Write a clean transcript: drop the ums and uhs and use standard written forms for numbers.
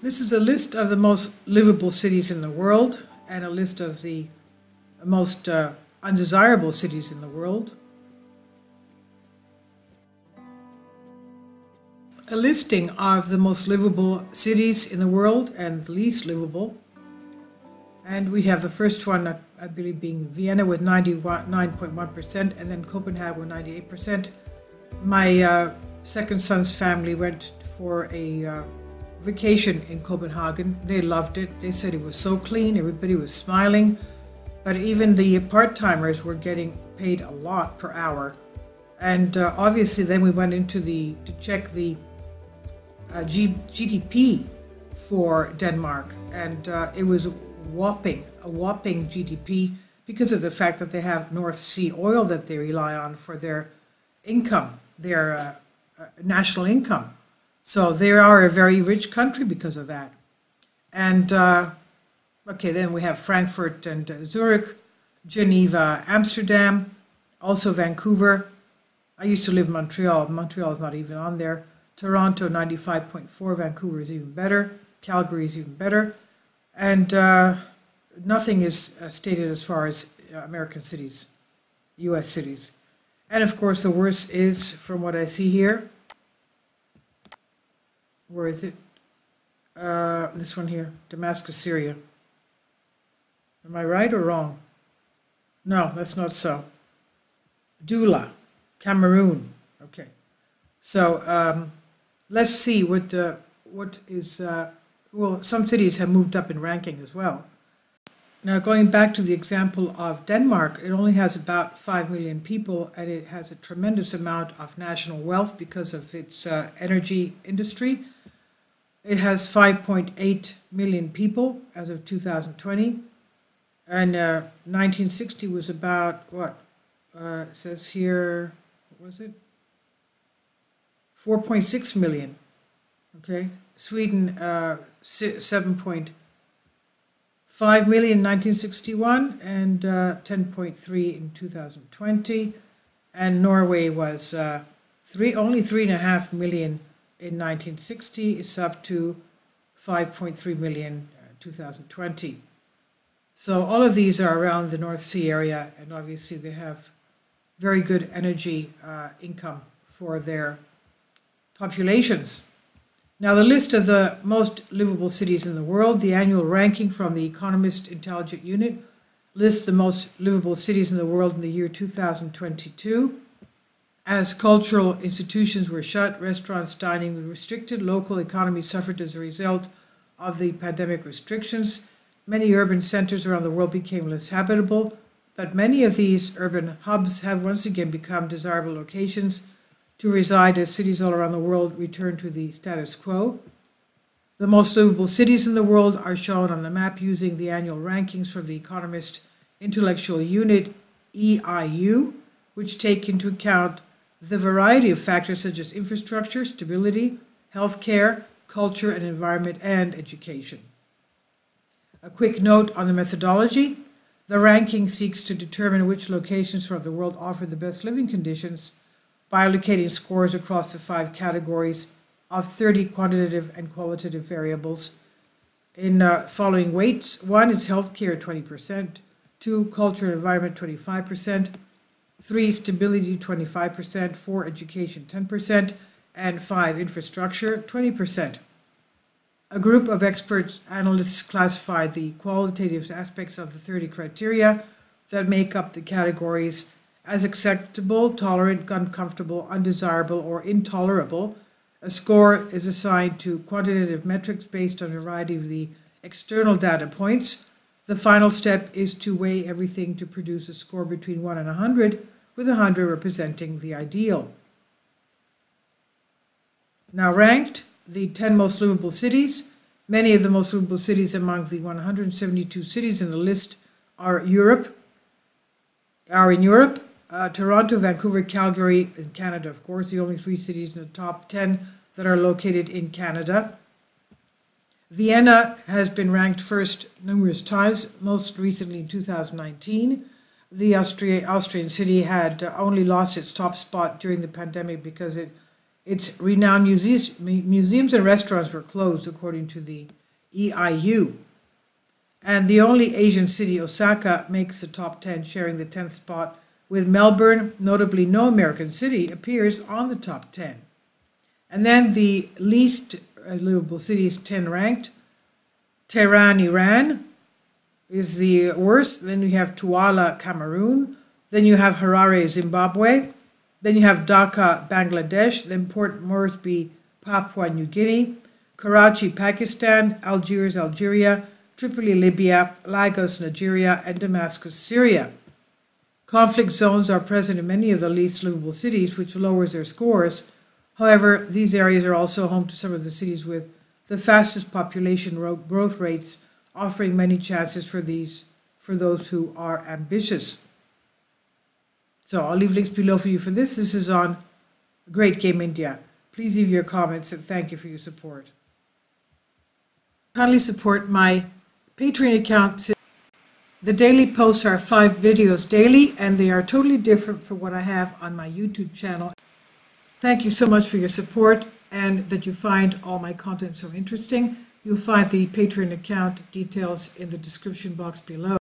This is a list of the most livable cities in the world and a list of the most undesirable cities in the world. A listing of the most livable cities in the world and the least livable. And we have the first one, I believe, being Vienna with 99.1%, and then Copenhagen with 98%. My second son's family went for a vacation in Copenhagen. They loved it. They said it was so clean. Everybody was smiling. But even the part-timers were getting paid a lot per hour. And obviously then we went into to check the GDP for Denmark. And it was a whopping GDP because of the fact that they have North Sea oil that they rely on for their income, their national income. So they are a very rich country because of that. And okay, then we have Frankfurt and Zurich, Geneva, Amsterdam, also Vancouver. I used to live in Montreal. Montreal is not even on there. Toronto, 95.4. Vancouver is even better. Calgary is even better. And nothing is stated as far as American cities, U.S. cities. And of course, the worst is, from what I see here, where is it? This one here, Damascus, Syria. Am I right or wrong? No, that's not so. Douala, Cameroon. Okay. So let's see what is, well, some cities have moved up in ranking as well. Now, going back to the example of Denmark, it only has about 5 million people, and it has a tremendous amount of national wealth because of its energy industry. It has 5.8 million people as of 2020, and 1960 was about, what, it says here, what was it? 4.6 million, okay? Sweden, 7.5 million in 1961 and 10.3 in 2020. And Norway was only 3.5 million in 1960. It's up to 5.3 million 2020. So all of these are around the North Sea area, and obviously they have very good energy income for their populations. Now, the list of the most livable cities in the world, the annual ranking from the Economist Intelligence Unit, lists the most livable cities in the world in the year 2022. As cultural institutions were shut, restaurants, dining were restricted, local economies suffered as a result of the pandemic restrictions. Many urban centers around the world became less habitable, but many of these urban hubs have once again become desirable locations to reside as cities all around the world return to the status quo. The most livable cities in the world are shown on the map using the annual rankings from the Economist Intellectual Unit, EIU, which take into account the variety of factors such as infrastructure, stability, healthcare, culture and environment, and education. A quick note on the methodology. The ranking seeks to determine which locations throughout the world offer the best living conditions by allocating scores across the 5 categories of 30 quantitative and qualitative variables in following weights. 1 is healthcare, 20%, 2, culture and environment, 25%, 3, stability, 25%, 4, education, 10%, and 5, infrastructure, 20%. A group of experts analysts classified the qualitative aspects of the 30 criteria that make up the categories as acceptable, tolerant, uncomfortable, undesirable, or intolerable. A score is assigned to quantitative metrics based on a variety of the external data points. The final step is to weigh everything to produce a score between 1 and 100, with 100 representing the ideal. Now, ranked, the 10 most livable cities. Many of the most livable cities among the 172 cities in the list are in Europe. Toronto, Vancouver, Calgary, and Canada, of course, the only 3 cities in the top 10 that are located in Canada. Vienna has been ranked first numerous times, most recently in 2019. The Austrian city had only lost its top spot during the pandemic because its renowned museums and restaurants were closed, according to the EIU. And the only Asian city, Osaka, makes the top 10, sharing the 10th spot with Melbourne. Notably, no American city appears on the top 10. And then the least livable cities, 10 ranked. Tehran, Iran is the worst. Then you have Douala, Cameroon. Then you have Harare, Zimbabwe. Then you have Dhaka, Bangladesh. Then Port Moresby, Papua New Guinea. Karachi, Pakistan. Algiers, Algeria. Tripoli, Libya. Lagos, Nigeria. And Damascus, Syria. Conflict zones are present in many of the least livable cities, which lowers their scores. However, these areas are also home to some of the cities with the fastest population growth rates, offering many chances for those who are ambitious. So I'll leave links below for you for this. This is on Great Game India. Please leave your comments and thank you for your support. Kindly support my Patreon account. The daily posts are 5 videos daily, and they are totally different from what I have on my YouTube channel. Thank you so much for your support and that you find all my content so interesting. You'll find the Patreon account details in the description box below.